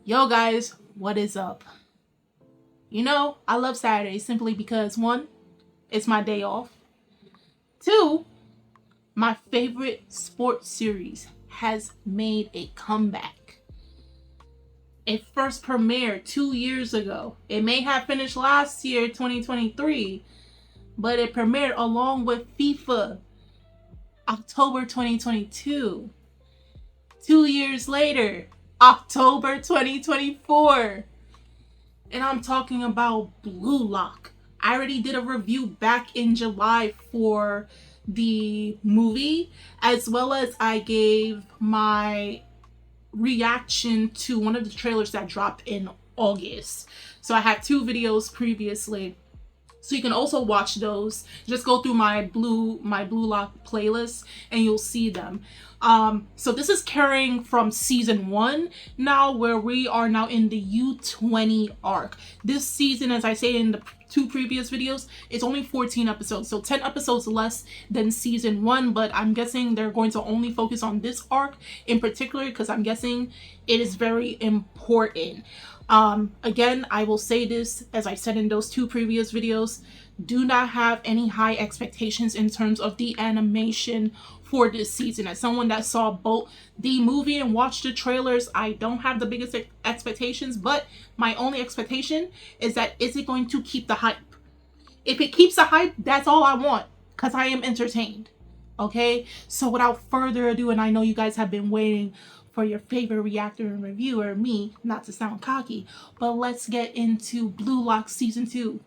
Yo guys, what is up? You know, I love Saturdays simply because one, it's my day off. Two, my favorite sports series has made a comeback. It first premiered 2 years ago. It may have finished last year, 2023, but it premiered along with FIFA, October 2022. 2 years later, October 2024. And I'm talking about Blue Lock. I already did a review back in July for the movie, as well as I gave my reaction to one of the trailers that dropped in August. So I had two videos previously. So you can also watch those. Just go through my Blue Lock playlist and you'll see them. So this is carrying from season 1 now, where we are now in the U20 arc. This season, as I say in the two previous videos, it's only 14 episodes, so 10 episodes less than season 1, but I'm guessing they're going to only focus on this arc in particular because I'm guessing it is very important. Again, I will say this, as I said in those two previous videos, do not have any high expectations in terms of the animation for this season. As someone that saw both the movie and watched the trailers, I don't have the biggest expectations, but my only expectation is that is it going to keep the hype? If it keeps the hype, that's all I want, because I am entertained. Okay, so without further ado, and I know you guys have been waiting for your favorite reactor and reviewer, me, not to sound cocky, but let's get into Blue Lock Season 2,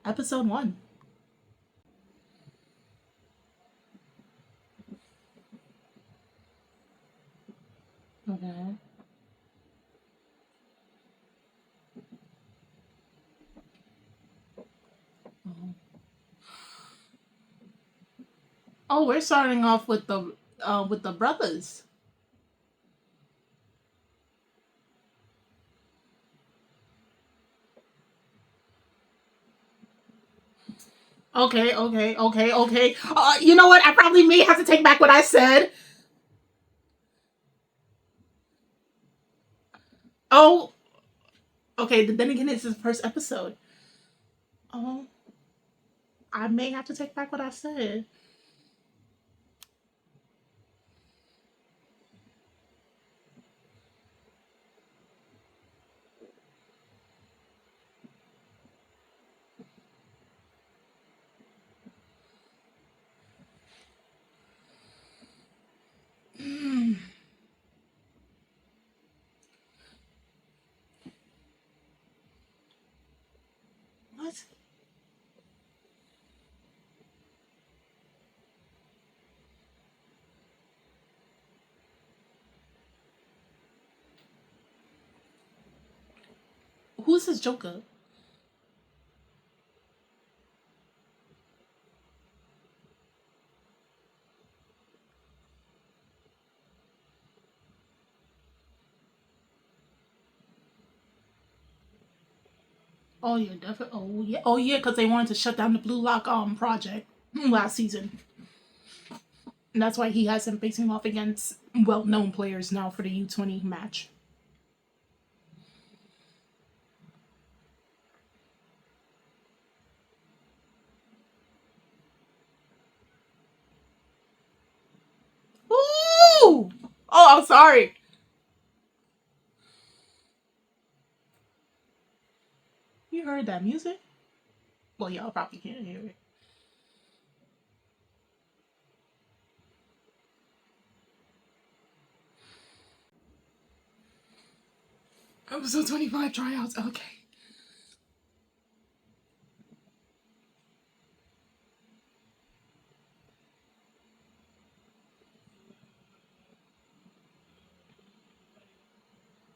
Episode 1. Okay. Oh, we're starting off with the brothers. Okay. You know what? I probably may have to take back what I said. Oh, okay. Then again, it's his first episode. Oh, I may have to take back what I said. What? Who's his Joker? Oh yeah, definitely. Oh yeah, because they wanted to shut down the Blue Lock project last season. And that's why he has him facing off against well-known players now for the U20 match. Ooh! Oh, I'm sorry. You heard that music? Well, y'all probably can't hear it. Episode 25 tryouts. Okay.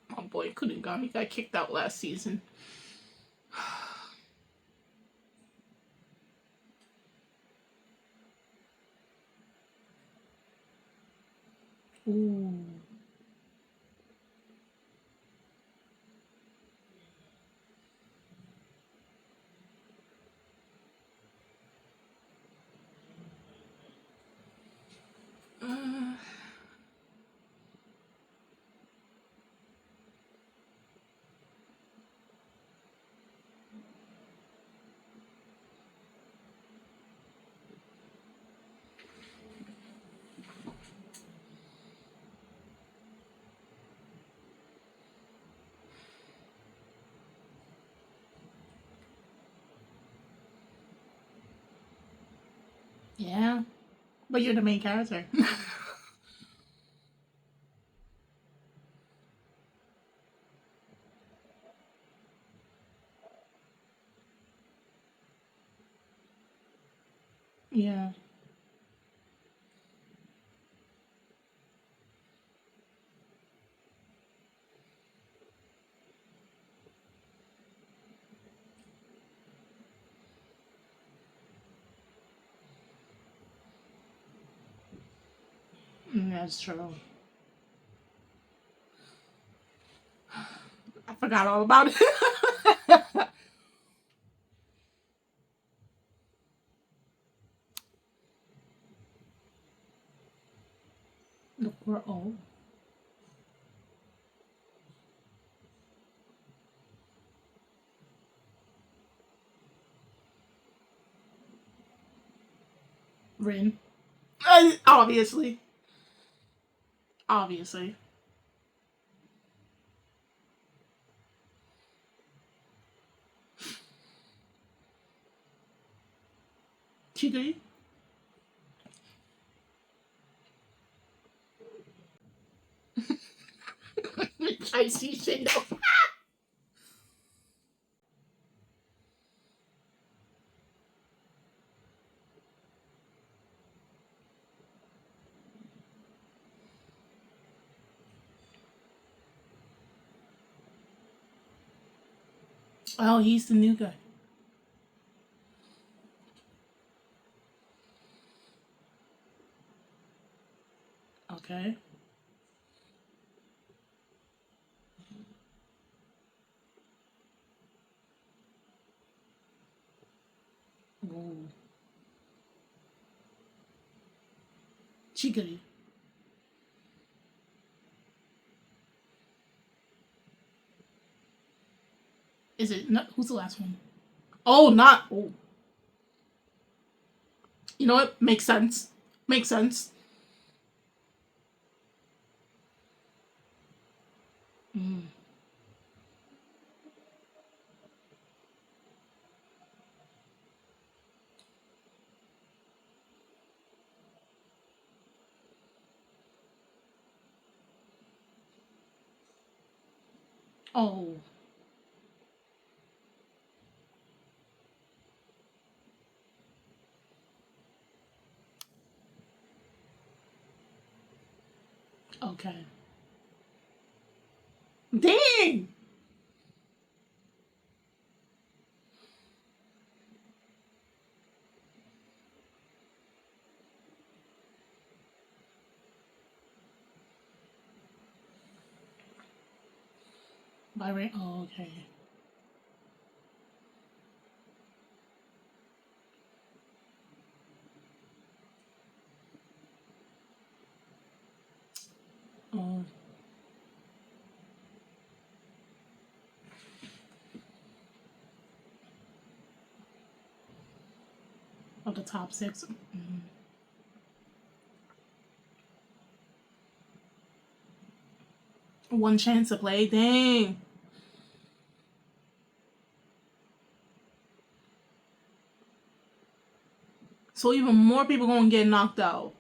My boy Kunigami got kicked out last season. Ooh. Uh, Yeah, but you're the main character. Yeah, that's true. I forgot all about it. Look, we're old. Rin. Obviously. Obviously. Chiguri. I see Shindo. Oh, he's the new guy. Okay. Ooh. Chiguri. Is it? No, who's the last one? Oh, not. Oh. You know what? Makes sense. Makes sense. Mm. Oh. Okay. Dang. Byron. Oh, okay. Oh, of the top six. Mm. One chance to play. Dang. So even more people gonna get knocked out.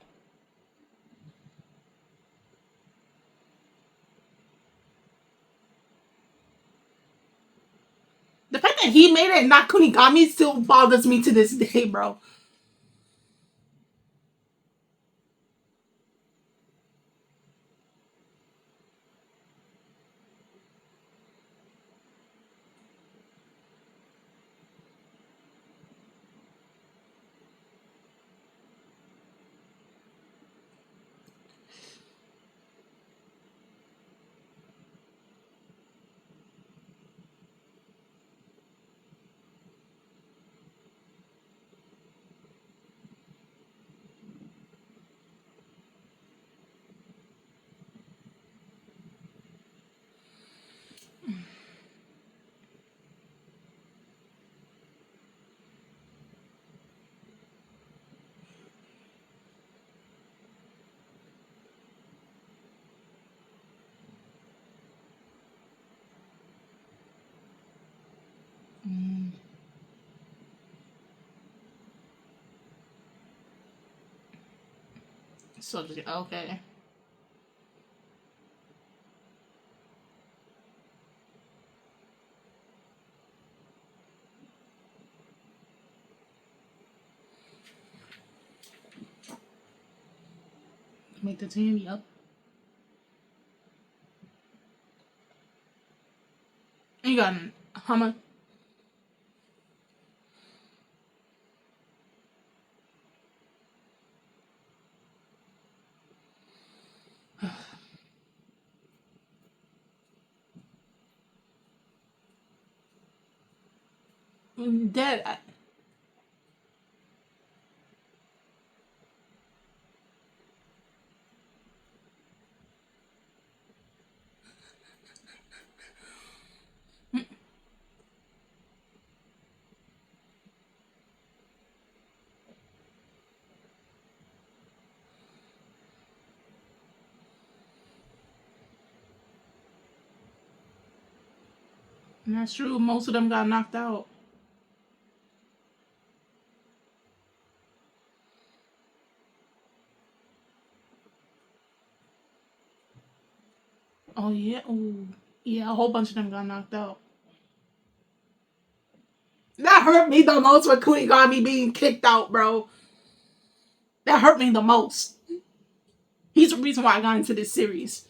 The fact that he made it and not Kunigami still bothers me to this day, bro. So okay. Make the team. Yep. You got how much? That that's true. Most of them got knocked out. Oh yeah. Ooh. Yeah, a whole bunch of them got knocked out. That hurt me the most when Kunigami being kicked out, bro. That hurt me the most. He's the reason why I got into this series.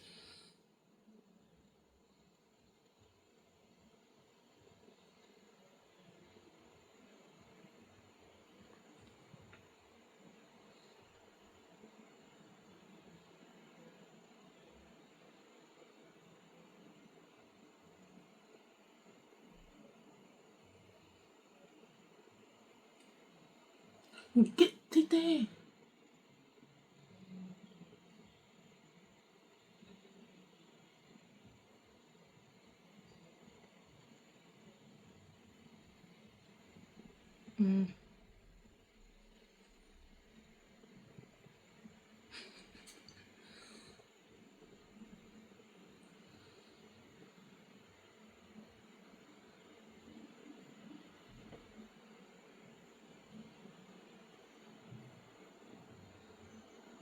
Get there.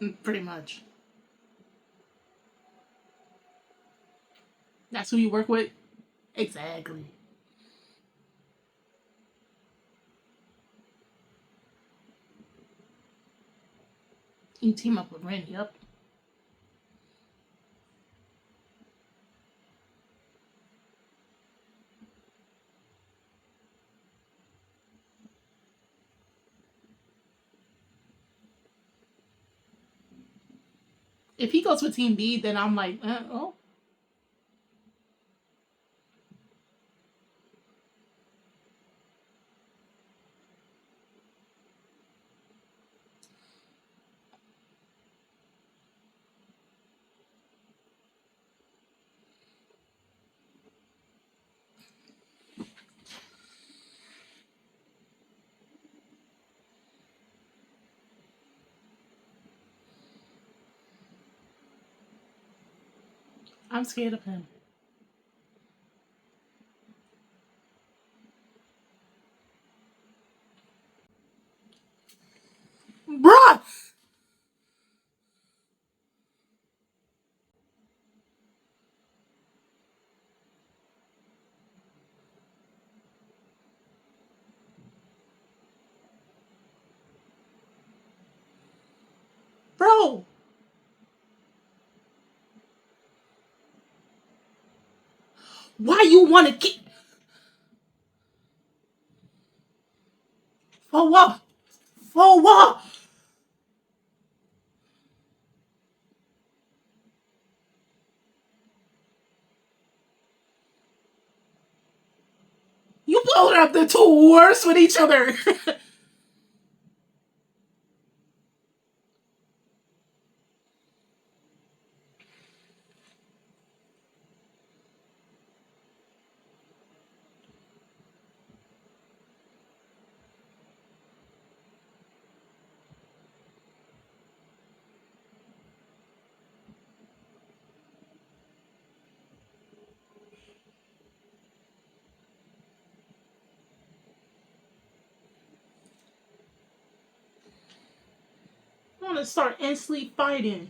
Mm, pretty much. That's who you work with? Exactly. You team up with Ren, yep. If he goes with Team B, then I'm like, oh. I'm scared of him. Bruh! Bro! Why you wanna keep. For what? For what? You blowing up the two worst with each other. gonna start instantly fighting.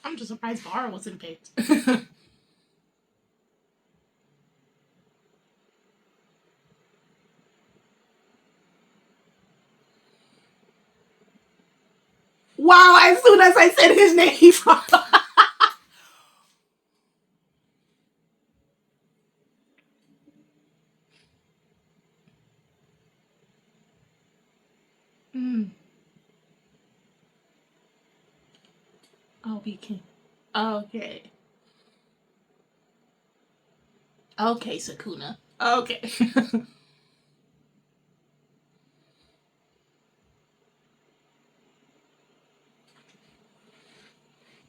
I'm just surprised Bar wasn't picked. Wow, as soon as I said his name, mm. Oh, we can. Okay. Okay, Sakuna. Okay.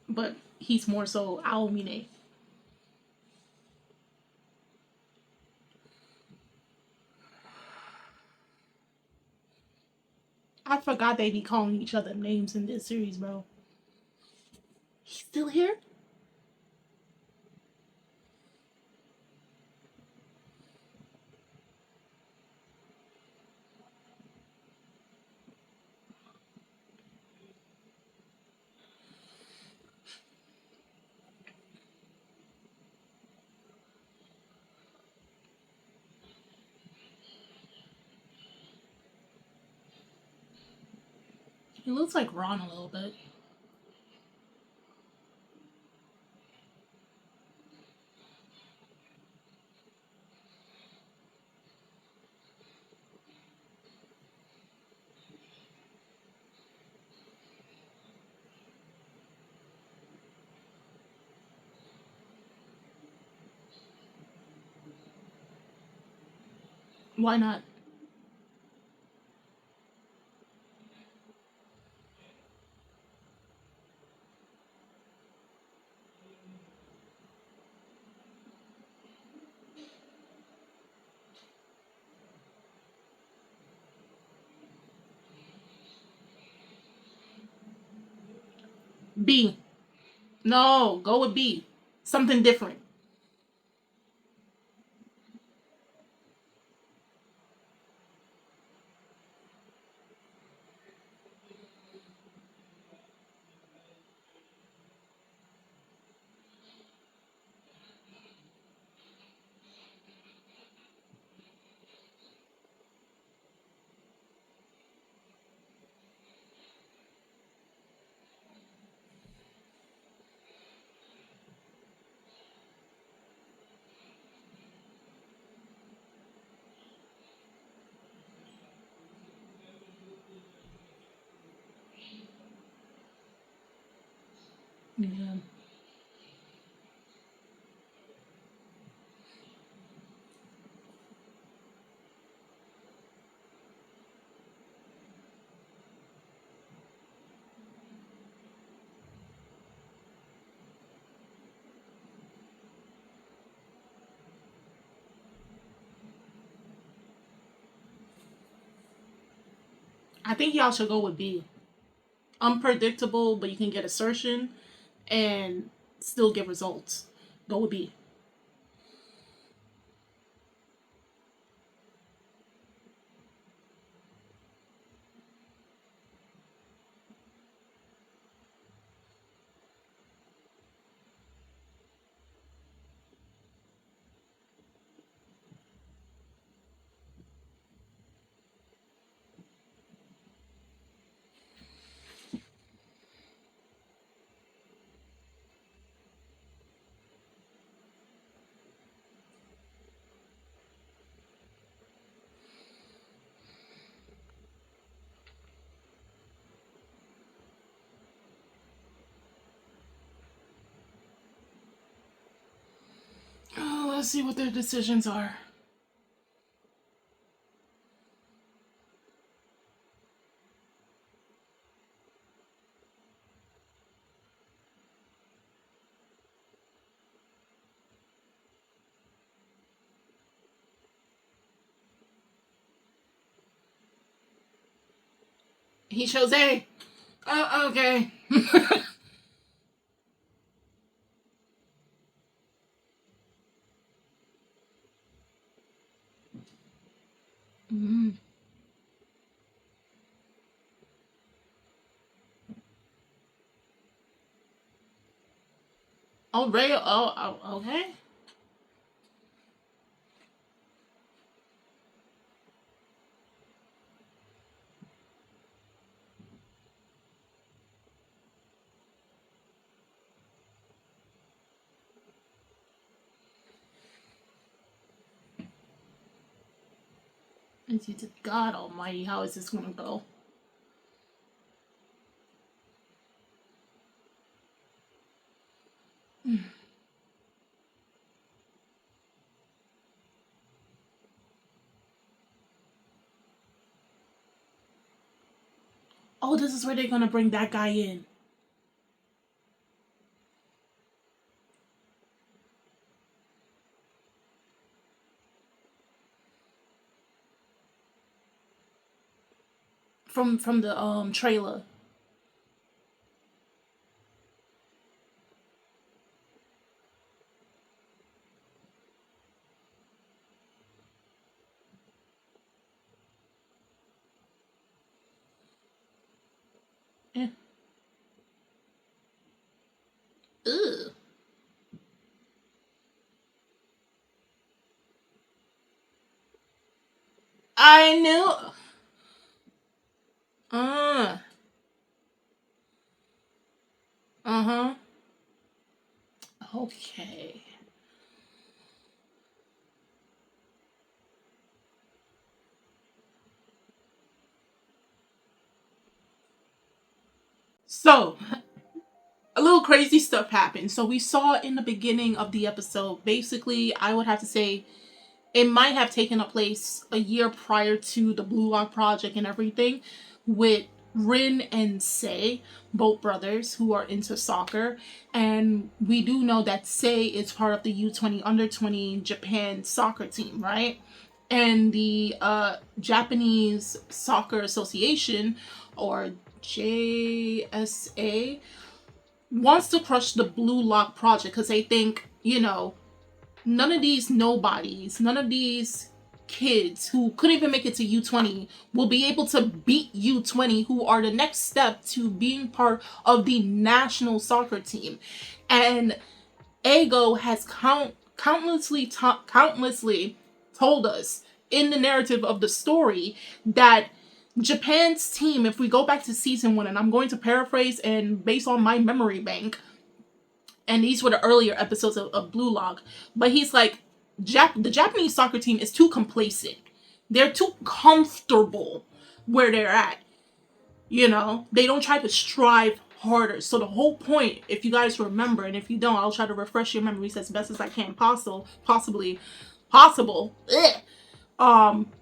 But he's more so Aomine. I forgot they be calling each other names in this series, bro. He's still here? He looks like Ron a little bit. Why not? B. No, go with B. Something different. Yeah. I think y'all should go with B. Unpredictable, but you can get assertion and still get results. Go with B. Oh, let's see what their decisions are. He shows A. Oh, okay. Mm. Oh, Ray. Oh, okay. And she said, God Almighty, how is this gonna go? Oh, this is where they're gonna bring that guy in from the trailer. Eh. Ugh. I knew. Uh. Uh huh. Okay. So, a little crazy stuff happened. So we saw in the beginning of the episode, basically, I would have to say it might have taken a place a year prior to the Blue Lock Project and everything, with Rin and Sei, both brothers who are into soccer. And we do know that Sei is part of the U20 under 20 Japan soccer team, right? And the Japanese Soccer Association, or JSA, wants to crush the Blue Lock Project because they think, none of these nobodies, none of these kids who couldn't even make it to U20 will be able to beat U20, who are the next step to being part of the national soccer team. And Ego has countlessly told us in the narrative of the story that Japan's team, if we go back to season 1, and I'm going to paraphrase and based on my memory bank, and these were the earlier episodes of Blue Lock, but he's like, the Japanese soccer team is too complacent. They're too comfortable where they're at. They don't try to strive harder. So the whole point, if you guys remember, and if you don't, I'll try to refresh your memories as best as I can, possible.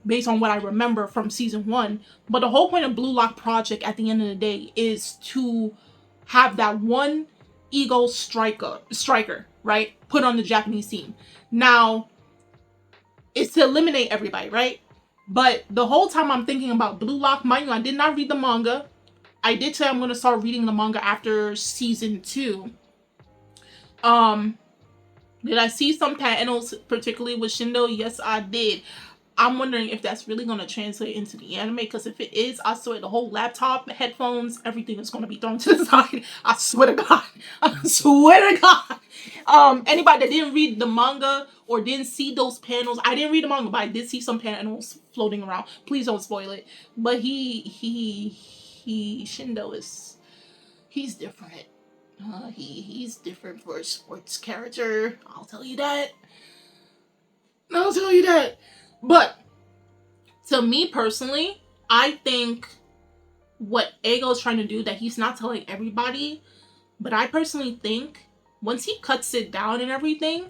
Based on what I remember from season 1. But the whole point of Blue Lock Project at the end of the day is to have that one Ego striker, right? Put on the Japanese team. Now, it's to eliminate everybody, right? But the whole time I'm thinking about Blue Lock, mind you, I did not read the manga. I did say I'm going to start reading the manga after season 2. Did I see some panels, particularly with Shindo? Yes, I did. I'm wondering if that's really going to translate into the anime, because if it is, I swear the whole laptop, headphones, everything is going to be thrown to the side. I swear to God. I swear to God. Anybody that didn't read the manga or didn't see those panels, I didn't read the manga, but I did see some panels floating around. Please don't spoil it. But Shindo he's different. He's different for a sports character. I'll tell you that. But to me personally, I think what Ego is trying to do, that he's not telling everybody, but I personally think once he cuts it down and everything,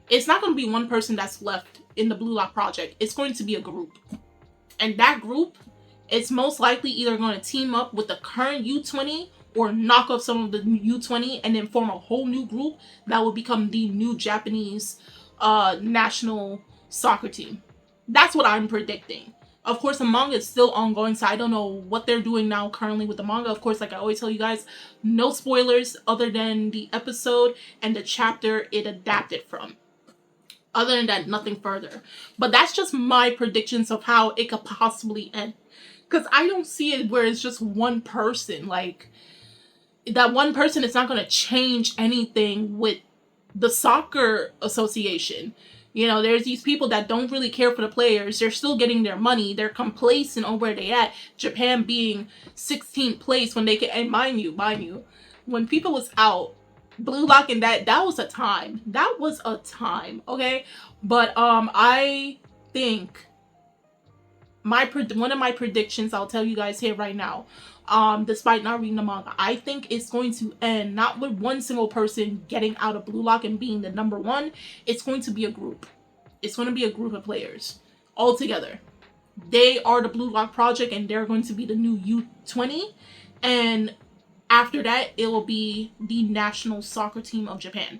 it's not going to be one person that's left in the Blue Lock Project. It's going to be a group. And that group, it's most likely either going to team up with the current U20 or knock off some of the U20 and then form a whole new group that will become the new Japanese national soccer team. That's what I'm predicting. Of course, the manga is still ongoing, so I don't know what they're doing now currently with the manga. Of course, like I always tell you guys, no spoilers other than the episode and the chapter it adapted from. Other than that, nothing further. But that's just my predictions of how it could possibly end. Because I don't see it where it's just one person. Like, that one person is not going to change anything with the soccer association. You know, there's these people that don't really care for the players. They're still getting their money. They're complacent on where they at. Japan being 16th place when they can, and mind you, when people was out, Blue Lock and that was a time. That was a time, okay? But I think one of my predictions, I'll tell you guys here right now, despite not reading the manga, I think it's going to end not with one single person getting out of Blue Lock and being the number one. It's going to be a group. It's going to be a group of players all together. They are the Blue Lock Project, and they're going to be the new U20. And after that, it will be the national soccer team of Japan.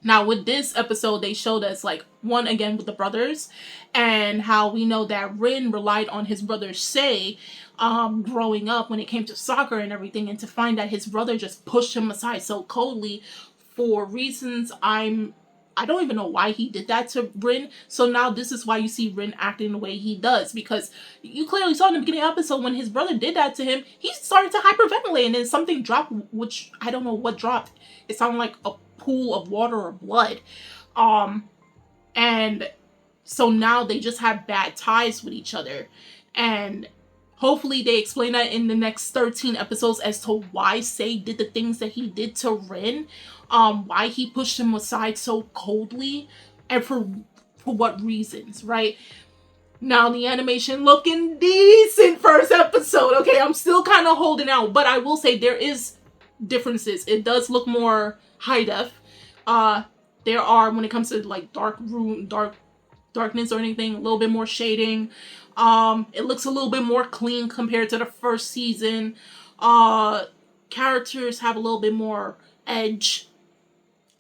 Now, with this episode, they showed us, like, one, again, with the brothers, and how we know that Rin relied on his brother Sei growing up when it came to soccer and everything, and to find that his brother just pushed him aside so coldly for reasons I don't even know why he did that to Rin. So now this is why you see Rin acting the way he does. Because you clearly saw in the beginning of the episode when his brother did that to him, he started to hyperventilate and then something dropped, which I don't know what dropped. It sounded like a pool of water or blood. And so now they just have bad ties with each other. And hopefully they explain that in the next 13 episodes as to why Sei did the things that he did to Rin. Why he pushed him aside so coldly, and for what reasons, right? Now the animation looking decent first episode, okay? I'm still kind of holding out, but I will say there is differences. It does look more high def. There are, when it comes to like darkness or anything, a little bit more shading. It looks a little bit more clean compared to the first season. Characters have a little bit more edge.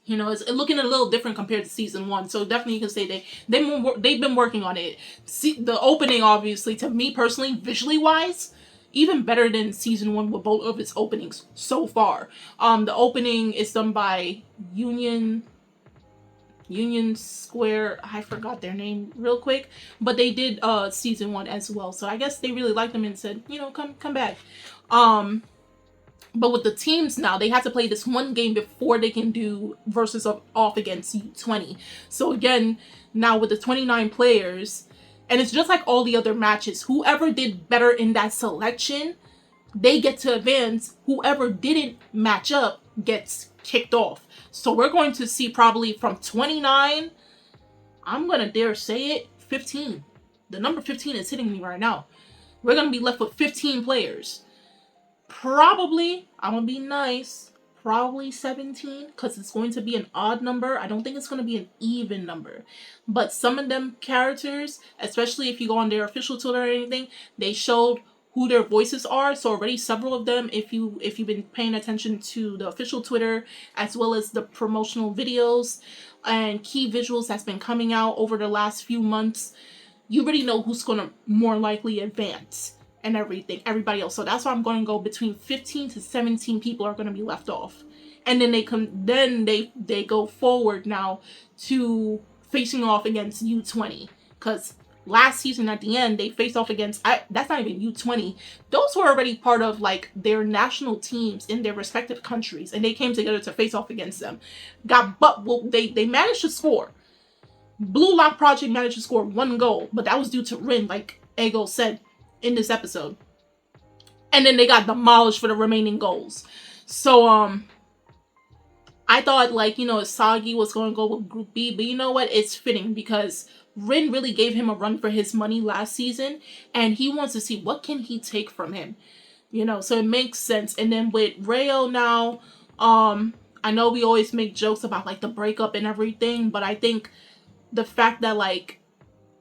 You know, it's looking a little different compared to season 1. So definitely you can say they've been working on it. See, the opening, obviously, to me personally, visually wise, even better than season 1 with both of its openings so far. The opening is done by Union Square. I forgot their name real quick, but they did season 1 as well. So I guess they really liked them and said, you know, come back. But with the teams now, they have to play this one game before they can do versus off against U20. So again, now with the 29 players, and it's just like all the other matches, whoever did better in that selection, they get to advance. Whoever didn't match up gets kicked off. So we're going to see probably from 29, I'm going to dare say it, 15. The number 15 is hitting me right now. We're going to be left with 15 players. Probably, I'm gonna be nice, probably 17, because it's going to be an odd number. I don't think it's going to be an even number. But some of them characters, especially if you go on their official Twitter or anything, they showed who their voices are. So already several of them, if you've been paying attention to the official Twitter, as well as the promotional videos and key visuals that's been coming out over the last few months, you already know who's going to more likely advance. And everybody else. So that's why I'm going to go between 15 to 17 people are going to be left off. And then they go forward now to facing off against U20. Because last season at the end, they faced off against, that's not even U20. Those were already part of like their national teams in their respective countries. And they came together to face off against them. They managed to score. Blue Lock Project managed to score 1 goal. But that was due to Rin, like Ego said in this episode. And then they got demolished for the remaining goals. So I thought, like, you know, Sagi was going to go with Group B, but you know what, it's fitting because Rin really gave him a run for his money last season, and he wants to see what can he take from him, you know, so it makes sense. And then with Rayo now, I know we always make jokes about like the breakup and everything, but I think the fact that like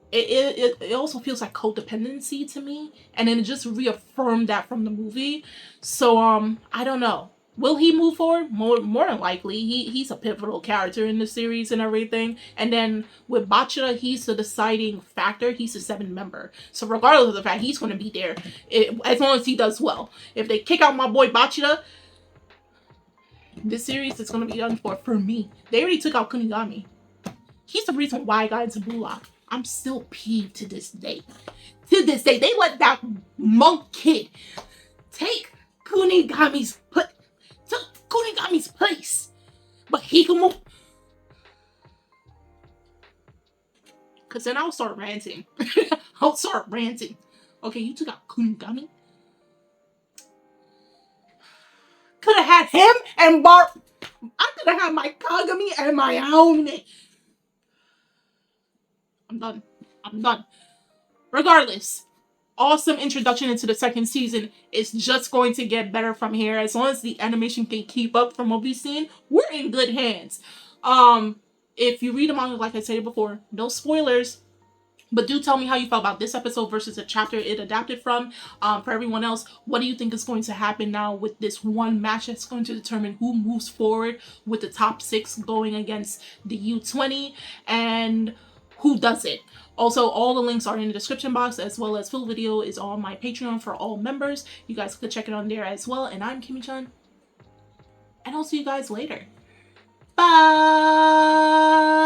it also feels like codependency to me, and then it just reaffirmed that from the movie. So I don't know. Will he move forward? More than likely. He's a pivotal character in the series and everything. And then with Bachira, he's the deciding factor. He's the 7th member. So regardless of the fact, he's going to be there as long as he does well. If they kick out my boy Bachira, this series is going to be done for me. They already took out Kunigami. He's the reason why I got into Blue Lock. I'm still peeved to this day. To this day, they let that monk kid take Kunigami's place. But he can move. Because then I'll start ranting. Okay, you took out Kunigami? Could have had him and I could have had my Kagami and my Aone. I'm done. Regardless, awesome introduction into the 2nd season. It's just going to get better from here. As long as the animation can keep up from what we've seen, we're in good hands. If you read the manga, like I said before, no spoilers. But do tell me how you felt about this episode versus the chapter it adapted from. For everyone else, what do you think is going to happen now with this one match that's going to determine who moves forward with the top 6 going against the U20 and who does it? Also, all the links are in the description box, as well as full video is on my Patreon for all members. You guys could check it on there as well. And I'm Kimmy-chan. And I'll see you guys later. Bye!